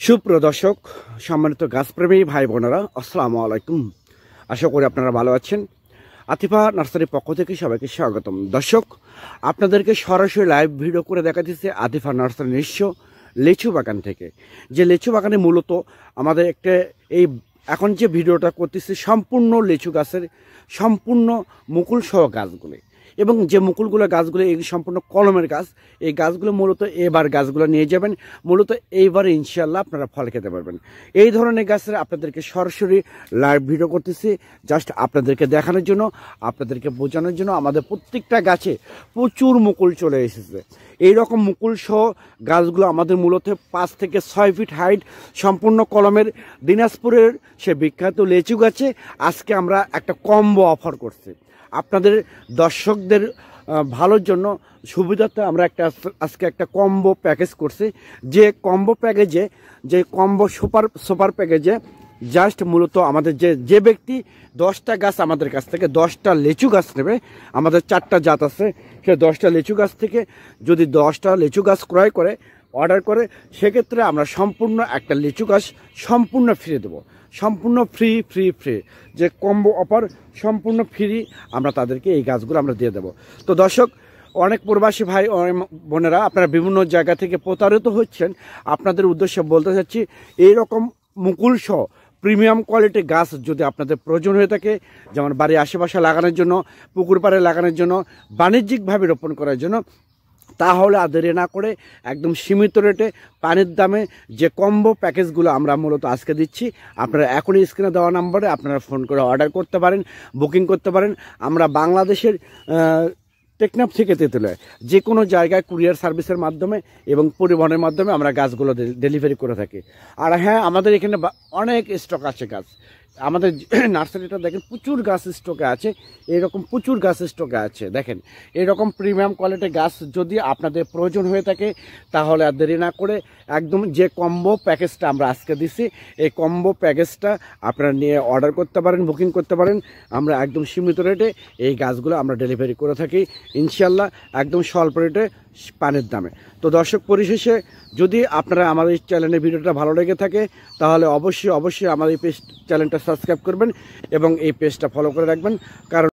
সুপ্রিয় দর্শক, সম্মানিত গাছপ্রেমী ভাই বোনেরা, আসসালামু আলাইকুম। আশা করি আপনারা ভালো আছেন। আতিফা নার্সারির পক্ষ থেকে সবাইকে স্বাগতম। দর্শক, আপনাদেরকে সরাসরি লাইভ ভিডিও করে দেখা দিচ্ছে আতিফা নার্সারি নিজস্ব লিচু বাগান থেকে। যে লিচু বাগানে মূলত আমাদের একটা এই এখন যে ভিডিওটা করতেছি সম্পূর্ণ লিচু গাছের সম্পূর্ণ মুকুল সহ গাছগুলি, এবং যে মুকুলগুলো গাছগুলো এই সম্পূর্ণ কলমের গাছ। এই গাছগুলো মূলত এবার গাছগুলো নিয়ে যাবেন, মূলত এইবারে ইনশাল্লাহ আপনারা ফল খেতে পারবেন। এই ধরনের গাছের আপনাদেরকে সরাসরি লাইভ ভিডিও করতেছি জাস্ট আপনাদেরকে দেখানোর জন্য, আপনাদেরকে বোঝানোর জন্য। আমাদের প্রত্যেকটা গাছে প্রচুর মুকুল চলে এসেছে। এই রকম মুকুল সহ গাছগুলো আমাদের মূলত 5 থেকে 6 ফিট হাইট সম্পূর্ণ কলমের দিনাজপুরের সে বিখ্যাত লিচু গাছে আজকে আমরা একটা কম্বো অফার করছি আপনাদের দর্শকদের ভালোর জন্য সুবিধাতে। আমরা আজকে একটা কম্বো প্যাকেজ করছি। যে কম্বো প্যাকেজে, যে কম্বো সুপার প্যাকেজে জাস্ট মূলত আমাদের যে ব্যক্তি 10টা গাছ আমাদের কাছ থেকে 10টা লিচু গাছ নেবে, আমাদের 4টা জাত আছে, সে 10টা লিচু গাছ থেকে যদি 10টা লিচু গাছ ক্রয় করে অর্ডার করে, সেক্ষেত্রে আমরা সম্পূর্ণ একটা লিচু গাছ সম্পূর্ণ ফ্রি দেবো। সম্পূর্ণ ফ্রি ফ্রি ফ্রি যে কম্বো অফার সম্পূর্ণ ফ্রি আমরা তাদেরকে এই গাছগুলো আমরা দিয়ে দেবো। তো দর্শক, অনেক প্রবাসী ভাই বোনেরা আপনারা বিভিন্ন জায়গা থেকে প্রতারিত হচ্ছেন। আপনাদের উদ্দেশ্যে বলতে চাচ্ছি, এইরকম মুকুল সহ প্রিমিয়াম কোয়ালিটির গাছ যদি আপনাদের প্রয়োজন হয়ে থাকে, যেমন বাড়ির আশেপাশে লাগানোর জন্য, পুকুর পাড়ে লাগানোর জন্য, বাণিজ্যিকভাবে রোপণ করার জন্য, তাহলে আর দেরি না করে একদম সীমিত রেটে পানির দামে যে কম্বো প্যাকেজগুলো আমরা মূলত আজকে দিচ্ছি, আপনারা এখনই স্ক্রিনে দেওয়া নাম্বারে আপনারা ফোন করে অর্ডার করতে পারেন, বুকিং করতে পারেন। আমরা বাংলাদেশের টেকনাফ থেকে তেঁতুলিয়া যে কোনো জায়গায় কুরিয়ার সার্ভিসের মাধ্যমে এবং পরিবহনের মাধ্যমে আমরা গাছগুলো ডেলিভারি করে থাকি। আর হ্যাঁ, আমাদের এখানে অনেক স্টক আছে গাছ। আমাদের নার্সারিটা দেখেন প্রচুর গাছ স্টকে আছে, এরকম প্রচুর গাছ স্টকে আছে। দেখেন, এরকম প্রিমিয়াম কোয়ালিটির গাছ যদি আপনাদের প্রয়োজন হয়ে থাকে, তাহলে আর দেরি না করে একদম যে কম্বো প্যাকেজটা আমরা আজকে দিছি, এই কম্বো প্যাকেজটা আপনারা নিয়ে অর্ডার করতে পারেন, বুকিং করতে পারেন। আমরা একদম সীমিত রেটে এই গাছগুলো আমরা ডেলিভারি করে থাকি ইনশাল্লাহ, একদম স্বল্প রেটে পানির দামে। তো দর্শক, পরিশেষে যদি আপনারা আমাদের এই চ্যানেলের ভিডিওটা ভালো লেগে থাকে, তাহলে অবশ্যই আমাদের এই চ্যানেলটা সাবস্ক্রাইব করবেন এবং এই পেজটা ফলো করে রাখবেন। কারণ